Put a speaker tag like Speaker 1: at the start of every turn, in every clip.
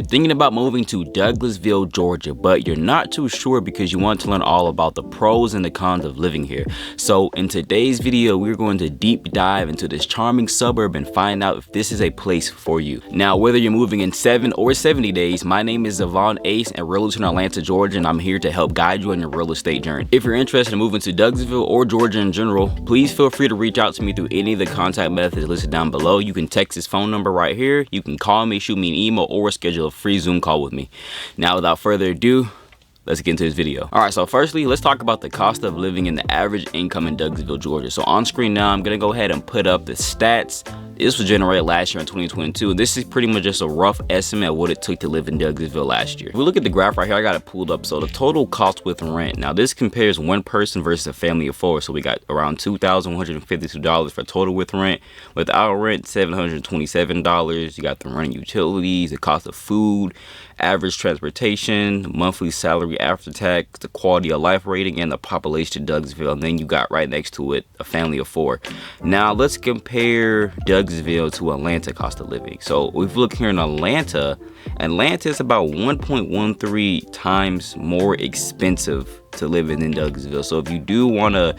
Speaker 1: thinking about moving to Douglasville, Georgia, but you're not too sure because you want to learn all about the pros and the cons of living here. So in today's video, we're going to deep dive into this charming suburb and find out if this is a place for you. Now, whether you're moving in 7 or 70 days, my name is Zavon Ace, a realtor in Atlanta, Georgia, and I'm here to help guide you on your real estate journey. If you're interested in moving to Douglasville or Georgia in general, please feel free to reach out to me through any of the contact methods listed down below. You can text this phone number right here. You can call me, shoot me an email, or schedule a free Zoom call with me. Now, without further ado, let's get into this video. All right, so firstly, let's talk about the cost of living and the average income in Douglasville, Georgia. So on screen now, I'm gonna go ahead and put up the stats. This was generated last year in 2022. This is pretty much just a rough estimate of what it took to live in Douglasville last year. If we look at the graph right here, I got it pulled up. So the total cost with rent. Now this compares one person versus a family of 4. So we got around $2,152 for total with rent. Without rent, $727. You got the rent, utilities, the cost of food, average transportation, monthly salary after tax, the quality of life rating, and the population of Douglasville. And then you got right next to it a family of 4. Now let's compare Douglasville to Atlanta cost of living. So if we look here in Atlanta is about 1.13 times more expensive to live in than Douglasville. So if you do want to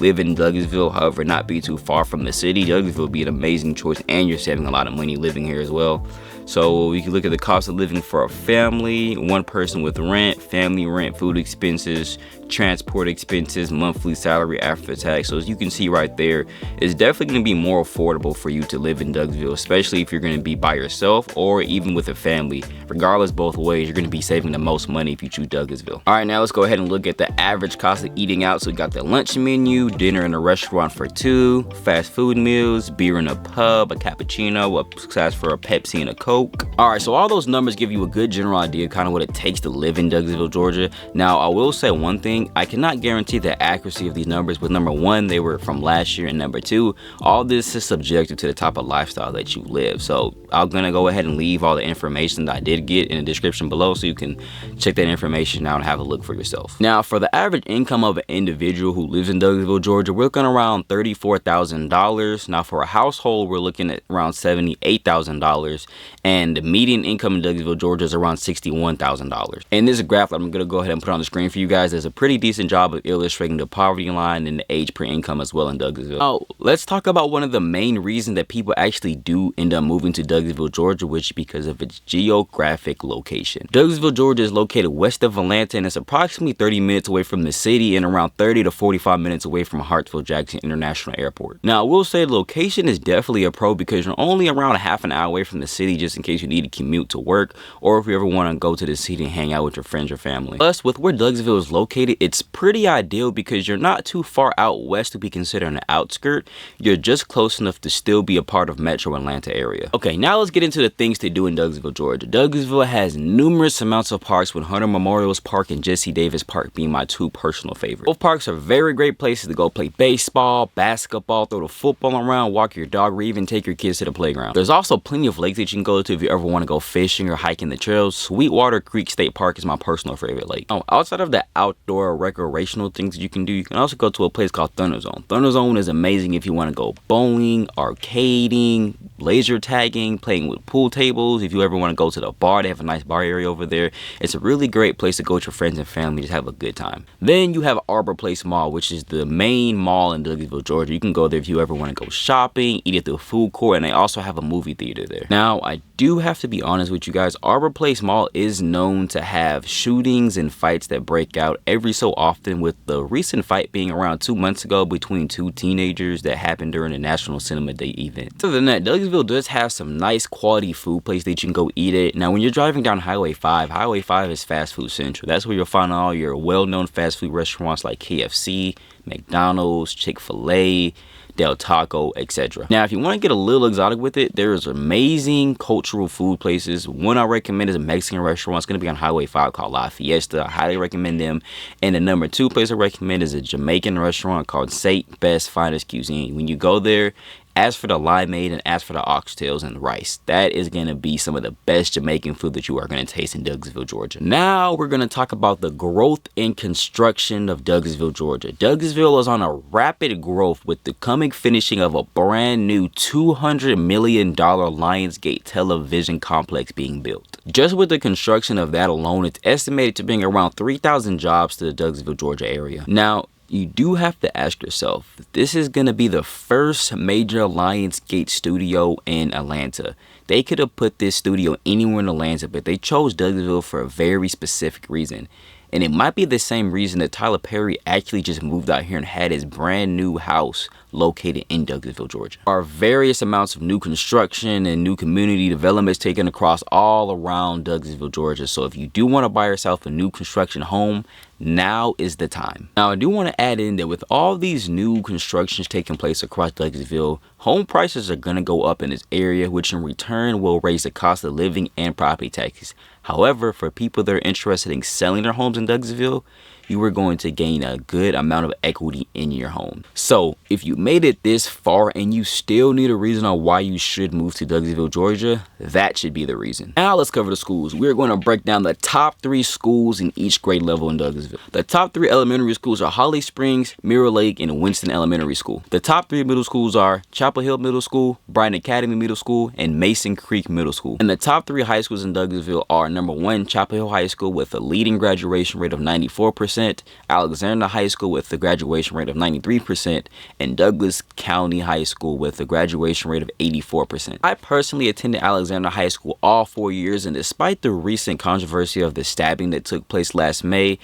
Speaker 1: live in Douglasville, however, not be too far from the city, Douglasville would be an amazing choice, and you're saving a lot of money living here as well. So we can look at the cost of living for a family, one person with rent, family rent, food expenses, transport expenses, monthly salary after tax. So as you can see right there, it's definitely going to be more affordable for you to live in Douglasville, especially if you're going to be by yourself or even with a family. Regardless, both ways, you're going to be saving the most money if you choose Douglasville. All right, now let's go ahead and look at the average cost of eating out. So we got the lunch menu, dinner in a restaurant for 2, fast food meals, beer in a pub, a cappuccino, a size for a Pepsi and a Coke. All right, so all those numbers give you a good general idea kind of what it takes to live in Douglasville, Georgia. Now, I will say one thing. I cannot guarantee the accuracy of these numbers, but number one, they were from last year, and number two, all this is subjective to the type of lifestyle that you live. So I'm gonna go ahead and leave all the information that I did get in the description below so you can check that information out and have a look for yourself. Now, for the average income of an individual who lives in Douglasville, Georgia, we're looking around $34,000. Now, for a household, we're looking at around $78,000, and the median income in Douglasville, Georgia is around $61,000. And this graph I'm gonna go ahead and put on the screen for you guys. There's a pretty decent job of illustrating the poverty line and the age per income as well in Douglasville. Now, let's talk about one of the main reasons that people actually do end up moving to Douglasville, Georgia, which is because of its geographic location. Douglasville, Georgia is located west of Atlanta, and it's approximately 30 minutes away from the city and around 30 to 45 minutes away from Hartsfield-Jackson International Airport. Now, I will say the location is definitely a pro because you're only around a half an hour away from the city, just in case you need to commute to work or if you ever want to go to the city and hang out with your friends or family. Plus, with where Douglasville is located, it's pretty ideal because you're not too far out west to be considered an outskirt. You're just close enough to still be a part of Metro Atlanta area. Okay, now let's get into the things to do in Douglasville, Georgia. Douglasville has numerous amounts of parks, with Hunter Memorial Park and Jesse Davis Park being my 2 personal favorites. Both parks are very great places to go play baseball, basketball, throw the football around, walk your dog, or even take your kids to the playground. There's also plenty of lakes that you can go to if you ever want to go fishing or hiking the trails. Sweetwater Creek State Park is my personal favorite lake. Oh, outside of the outdoor recreational things that you can do, you can also go to a place called Thunder Zone. Thunder Zone is amazing if you want to go bowling, arcading, laser tagging, playing with pool tables. If you ever want to go to the bar, they have a nice bar area over there. It's a really great place to go with your friends and family, just have a good time. Then you have Arbor Place Mall, which is the main mall in Douglasville, Georgia. You can go there if you ever want to go shopping, eat at the food court, and they also have a movie theater there. Now, I do have to be honest with you guys. Arbor Place Mall is known to have shootings and fights that break out every so often, with the recent fight being around 2 months ago between 2 teenagers that happened during the National Cinema Day event. Other than that, Douglasville does have some nice quality food places that you can go eat at. Now, when you're driving down Highway 5 is fast food central. That's where you'll find all your well-known fast food restaurants like KFC, McDonald's, Chick-fil-A, Del Taco, etc. Now, if you want to get a little exotic with it, there's amazing cultural food places. One I recommend is a Mexican restaurant. It's going to be on Highway 5 called La Fiesta. I highly recommend them. And the number 2 place I recommend is a Jamaican restaurant called Saint Best Finest Cuisine. When you go there, ask for the limeade and ask for the oxtails and rice. That is going to be some of the best Jamaican food that you are going to taste in Douglasville, Georgia. Now we're going to talk about the growth and construction of Douglasville, Georgia. Douglasville is on a rapid growth with the coming finishing of a brand new $200 million Lionsgate television complex being built. Just with the construction of that alone, it's estimated to bring around 3,000 jobs to the Douglasville, Georgia area. Now, you do have to ask yourself, this is going to be the first major Lionsgate studio in Atlanta. They could have put this studio anywhere in Atlanta, but they chose Douglasville for a very specific reason. And it might be the same reason that Tyler Perry actually just moved out here and had his brand new house located in Douglasville, Georgia. There are various amounts of new construction and new community developments taken across all around Douglasville, Georgia. So if you do want to buy yourself a new construction home, now is the time. Now, I do want to add in that with all these new constructions taking place across Douglasville, home prices are going to go up in this area, which in return will raise the cost of living and property taxes. However, for people that are interested in selling their homes in Douglasville, you are going to gain a good amount of equity in your home. So if you made it this far and you still need a reason on why you should move to Douglasville, Georgia, that should be the reason. Now let's cover the schools. We're going to break down the top 3 schools in each grade level in Douglasville. The top 3 elementary schools are Holly Springs, Mirror Lake, and Winston Elementary School. The top 3 middle schools are Chapel Hill Middle School, Brighton Academy Middle School, and Mason Creek Middle School. And the top 3 high schools in Douglasville are number 1, Chapel Hill High School with a leading graduation rate of 94%, Alexander High School with a graduation rate of 93%, and Douglas County High School with a graduation rate of 84%. I personally attended Alexander High School all 4 years, and despite the recent controversy of the stabbing that took place last May,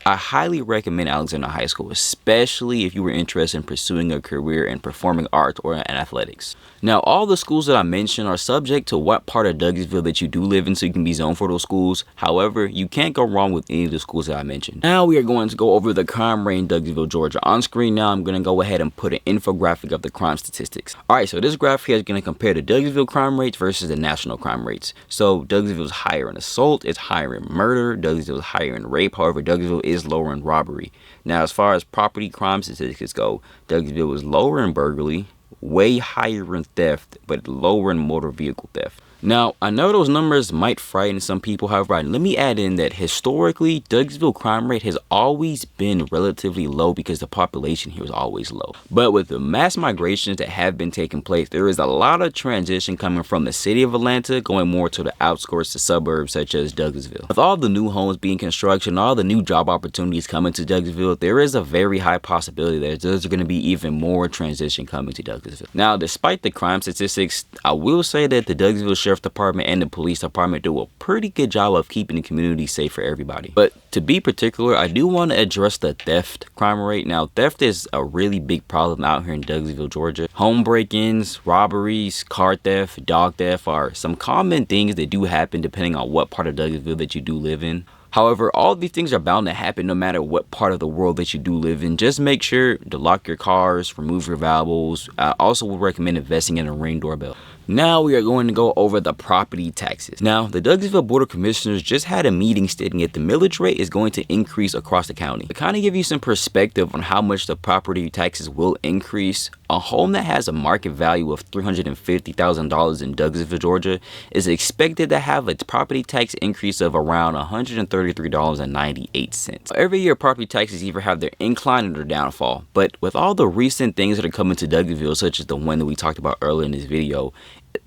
Speaker 1: I highly recommend Alexander High School, especially if you were interested in pursuing a career in performing arts or in athletics. Now, all the schools that I mentioned are subject to what part of Douglasville that you do live in, so you can be zoned for those schools. However, you can't go wrong with any of the schools that I mentioned. Now we are going to go over the crime rate in Douglasville, Georgia. On screen now, I'm going to go ahead and put an infographic of the crime statistics. Alright, so this graph here is going to compare the Douglasville crime rates versus the national crime rates. So Douglasville is higher in assault, it's higher in murder, Douglasville is higher in rape. However, Douglasville is lower in robbery. Now, as far as property crime statistics go, Douglasville is lower in burglary, way higher in theft, but lower in motor vehicle theft. Now, I know those numbers might frighten some people, however, let me add in that historically, Douglasville crime rate has always been relatively low because the population here is always low. But with the mass migrations that have been taking place, there is a lot of transition coming from the city of Atlanta going more to the outskirts to suburbs such as Douglasville. With all the new homes being constructed and all the new job opportunities coming to Douglasville, there is a very high possibility that there's going to be even more transition coming to Douglasville. Now, despite the crime statistics, I will say that the Douglasville Sheriff Department and the police department do a pretty good job of keeping the community safe for everybody. But to be particular, I do want to address the theft crime rate. Now, theft is a really big problem out here in Douglasville, Georgia. Home break-ins, robberies, car theft, dog theft are some common things that do happen depending on what part of Douglasville that you do live in. However, all these things are bound to happen no matter what part of the world that you do live in. Just make sure to lock your cars, remove your valuables. I also would recommend investing in a Ring doorbell. Now we are going to go over the property taxes. Now, the Douglasville Board of Commissioners just had a meeting stating that the millage rate is going to increase across the county. To kind of give you some perspective on how much the property taxes will increase, a home that has a market value of $350,000 in Douglasville, Georgia is expected to have a property tax increase of around $133.98. Every year, property taxes either have their incline or their downfall. But with all the recent things that are coming to Douglasville, such as the one that we talked about earlier in this video,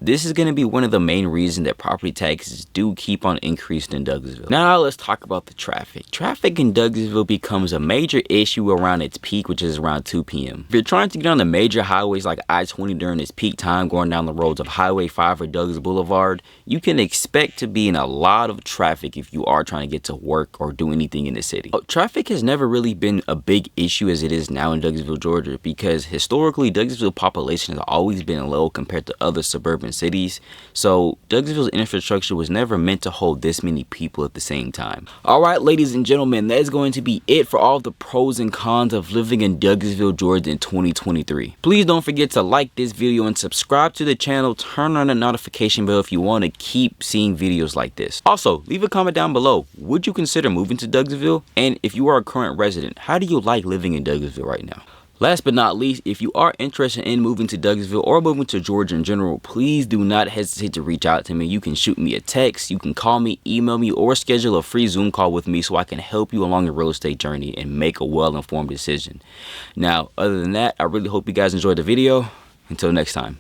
Speaker 1: this is going to be one of the main reasons that property taxes do keep on increasing in Douglasville. Now let's talk about the traffic. Traffic in Douglasville becomes a major issue around its peak, which is around 2 p.m. If you're trying to get on the major highways like I-20 during its peak time, going down the roads of Highway 5 or Douglas Boulevard, you can expect to be in a lot of traffic if you are trying to get to work or do anything in the city. Traffic has never really been a big issue as it is now in Douglasville, Georgia, because historically Douglasville population has always been low compared to other suburban cities, so Douglasville's infrastructure was never meant to hold this many people at the same time. Alright, ladies and gentlemen, that is going to be it for all the pros and cons of living in Douglasville, Georgia in 2023. Please don't forget to like this video and subscribe to the channel. Turn on the notification bell if you want to keep seeing videos like this. Also, leave a comment down below. Would you consider moving to Douglasville? And if you are a current resident, how do you like living in Douglasville right now? Last but not least, if you are interested in moving to Douglasville or moving to Georgia in general, please do not hesitate to reach out to me. You can shoot me a text, you can call me, email me, or schedule a free Zoom call with me so I can help you along your real estate journey and make a well-informed decision. Now, other than that, I really hope you guys enjoyed the video. Until next time.